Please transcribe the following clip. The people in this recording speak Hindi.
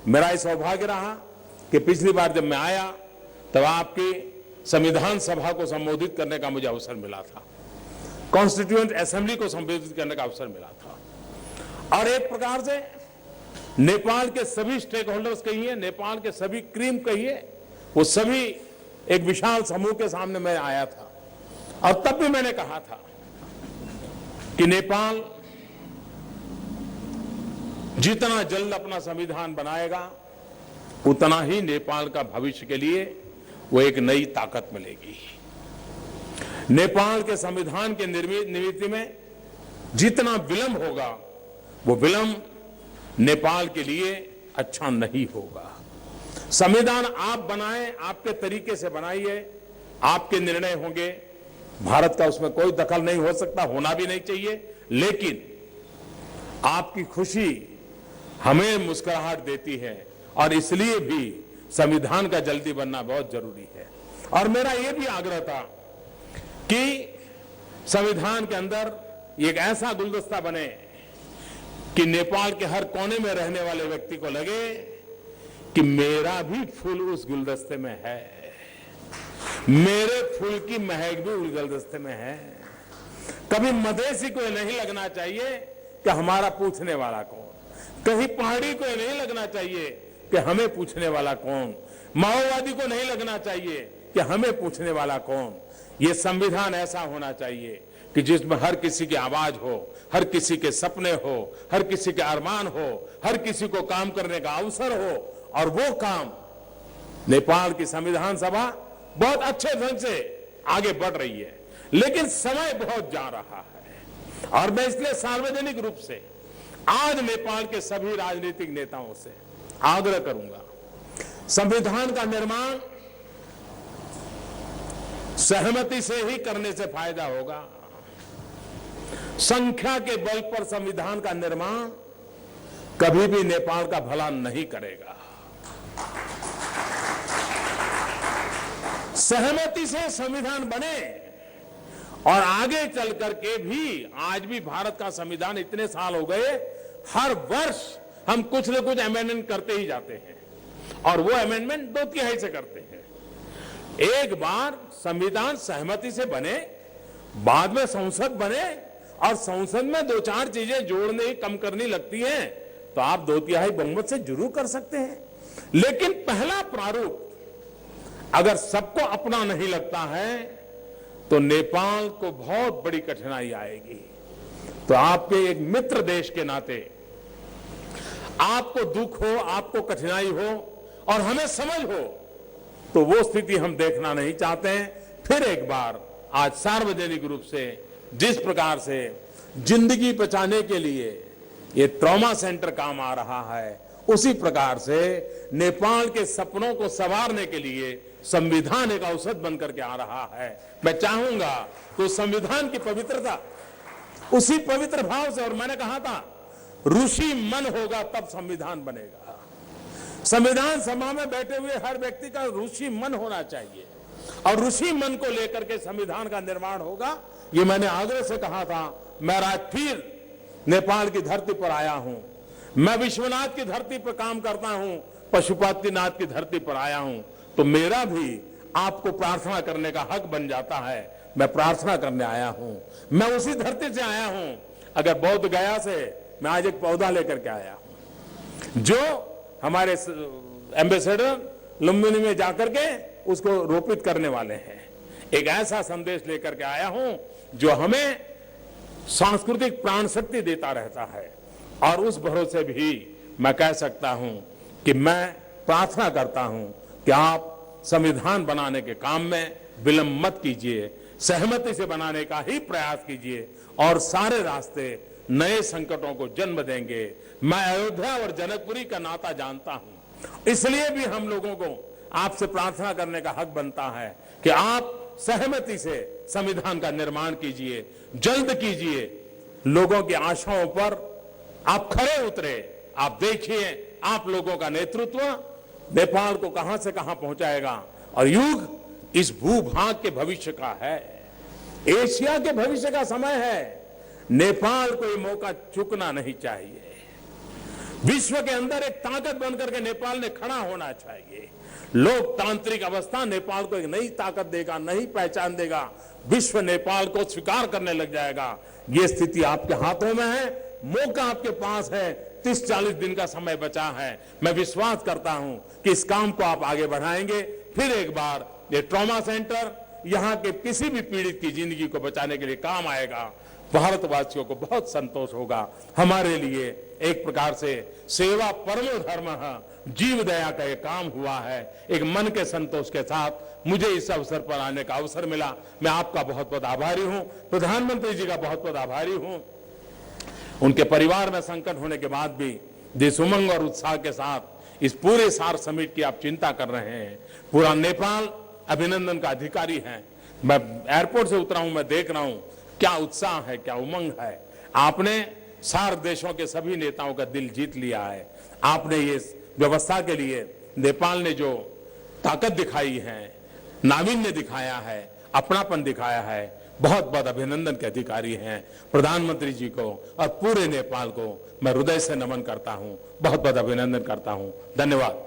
मेरा ये सौभाग्य रहा कि पिछली बार जब मैं आया तब आपकी संविधान सभा को संबोधित करने का मुझे अवसर मिला था, कॉन्स्टिट्यूएंट असेंबली को संबोधित करने का अवसर मिला था। और एक प्रकार से नेपाल के सभी स्टेक होल्डर्स कहिए, नेपाल के सभी क्रीम कहिए, वो सभी एक विशाल समूह के सामने मैं आया था। और तब भी मैंने कहा था कि नेपाल जितना जल्द अपना संविधान बनाएगा उतना ही नेपाल का भविष्य के लिए वो एक नई ताकत मिलेगी। नेपाल के संविधान के निर्मित में जितना विलंब होगा वो विलंब नेपाल के लिए अच्छा नहीं होगा। संविधान आप बनाएं, आपके तरीके से बनाइए, आपके निर्णय होंगे, भारत का उसमें कोई दखल नहीं हो सकता, होना भी नहीं चाहिए। लेकिन आपकी खुशी हमें मुस्कुराहट देती है और इसलिए भी संविधान का जल्दी बनना बहुत जरूरी है। और मेरा यह भी आग्रह था कि संविधान के अंदर एक ऐसा गुलदस्ता बने कि नेपाल के हर कोने में रहने वाले व्यक्ति को लगे कि मेरा भी फूल उस गुलदस्ते में है, मेरे फूल की महक भी उस गुलदस्ते में है। कभी मधेसी को नहीं लगना चाहिए कि हमारा पूछने वाला कौन, कहीं पहाड़ी को नहीं लगना चाहिए कि हमें पूछने वाला कौन, माओवादी को नहीं लगना चाहिए कि हमें पूछने वाला कौन। ये संविधान ऐसा होना चाहिए कि जिसमें हर किसी की आवाज हो, हर किसी के सपने हो, हर किसी के अरमान हो, हर किसी को काम करने का अवसर हो। और वो काम नेपाल की संविधान सभा बहुत अच्छे ढंग से आगे बढ़ रही है, लेकिन समय बहुत जा रहा है। और मैं इसलिए सार्वजनिक रूप से आज नेपाल के सभी राजनीतिक नेताओं से आग्रह करूंगा, संविधान का निर्माण सहमति से ही करने से फायदा होगा। संख्या के बल पर संविधान का निर्माण कभी भी नेपाल का भला नहीं करेगा। सहमति से संविधान बने और आगे चल करके भी, आज भी भारत का संविधान इतने साल हो गए, हर वर्ष हम कुछ न कुछ अमेंडमेंट करते ही जाते हैं और वो अमेंडमेंट 2/3 से करते हैं। एक बार संविधान सहमति से बने, बाद में संसद बने और संसद में 2-4 चीजें जोड़ने कम करनी लगती हैं तो आप 2/3 बहुमत से जरूर कर सकते हैं। लेकिन पहला प्रारूप अगर सबको अपना नहीं लगता है तो नेपाल को बहुत बड़ी कठिनाई आएगी। तो आपके एक मित्र देश के नाते आपको दुख हो, आपको कठिनाई हो और हमें समझ हो, तो वो स्थिति हम देखना नहीं चाहते हैं। फिर एक बार आज सार्वजनिक रूप से जिस प्रकार से जिंदगी बचाने के लिए ये ट्रॉमा सेंटर काम आ रहा है, उसी प्रकार से नेपाल के सपनों को संवारने के लिए संविधान एक औसत बनकर के आ रहा है। मैं चाहूंगा तो संविधान की पवित्रता उसी पवित्र भाव से, और मैंने कहा था ऋषि मन होगा तब संविधान बनेगा। संविधान सभा में बैठे हुए हर व्यक्ति का ऋषि मन होना चाहिए और ऋषि मन को लेकर के संविधान का निर्माण होगा। ये मैंने आग्रह से कहा था। मैं आज फिर नेपाल की धरती पर आया हूं, मैं विश्वनाथ की धरती पर काम करता हूं, पशुपतिनाथ की धरती पर आया हूं, तो मेरा भी आपको प्रार्थना करने का हक बन जाता है। मैं प्रार्थना करने आया हूं, मैं उसी धरती से आया हूं। अगर बौद्ध गया से मैं आज एक पौधा लेकर के आया हूं, जो हमारे एम्बेसडर लुम्बिनी में जाकर के उसको रोपित करने वाले हैं। एक ऐसा संदेश लेकर के आया हूं जो हमें सांस्कृतिक प्राण शक्ति देता रहता है। और उस भरोसे भी मैं कह सकता हूं कि मैं प्रार्थना करता हूं कि आप संविधान बनाने के काम में विलंब मत कीजिए, सहमति से बनाने का ही प्रयास कीजिए और सारे रास्ते नए संकटों को जन्म देंगे। मैं अयोध्या और जनकपुरी का नाता जानता हूं, इसलिए भी हम लोगों को आपसे प्रार्थना करने का हक बनता है कि आप सहमति से संविधान का निर्माण कीजिए, जल्द कीजिए। लोगों की आशाओं पर आप खरे उतरे। आप देखिए आप लोगों का नेतृत्व नेपाल को कहां से कहां पहुंचाएगा। और युग इस भूभाग के भविष्य का है, एशिया के भविष्य का समय है। नेपाल को ये मौका चूकना नहीं चाहिए। विश्व के अंदर एक ताकत बनकर के नेपाल ने खड़ा होना चाहिए। लोकतांत्रिक अवस्था नेपाल को एक नई ताकत देगा, नई पहचान देगा। विश्व नेपाल को स्वीकार करने लग जाएगा। ये स्थिति आपके हाथों में है, मौका आपके पास है। 30-40 दिन का समय बचा है। मैं विश्वास करता हूं कि इस काम को आप आगे बढ़ाएंगे। फिर एक बार ये ट्रॉमा सेंटर यहां के किसी भी पीड़ित की जिंदगी को बचाने के लिए काम आएगा। भारतवासियों को बहुत संतोष होगा। हमारे लिए एक प्रकार से सेवा परमो धर्मः, जीव दया का ये काम हुआ है। एक मन के संतोष के साथ मुझे इस अवसर पर आने का अवसर मिला। मैं आपका बहुत बहुत आभारी हूं, प्रधानमंत्री जी का बहुत बहुत आभारी हूं। उनके परिवार में संकट होने के बाद भी जिस उमंग और उत्साह के साथ इस पूरे सार समिट की आप चिंता कर रहे हैं, पूरा नेपाल अभिनंदन का अधिकारी है। मैं एयरपोर्ट से उतरा हूं, मैं देख रहा हूं क्या उत्साह है, क्या उमंग है। आपने सार्क देशों के सभी नेताओं का दिल जीत लिया है। आपने ये व्यवस्था के लिए नेपाल ने जो ताकत दिखाई है, नावीन्य दिखाया है, अपनापन दिखाया है, बहुत बहुत अभिनंदन के अधिकारी हैं। प्रधानमंत्री जी को और पूरे नेपाल को मैं हृदय से नमन करता हूं, बहुत बहुत अभिनंदन करता हूं। धन्यवाद।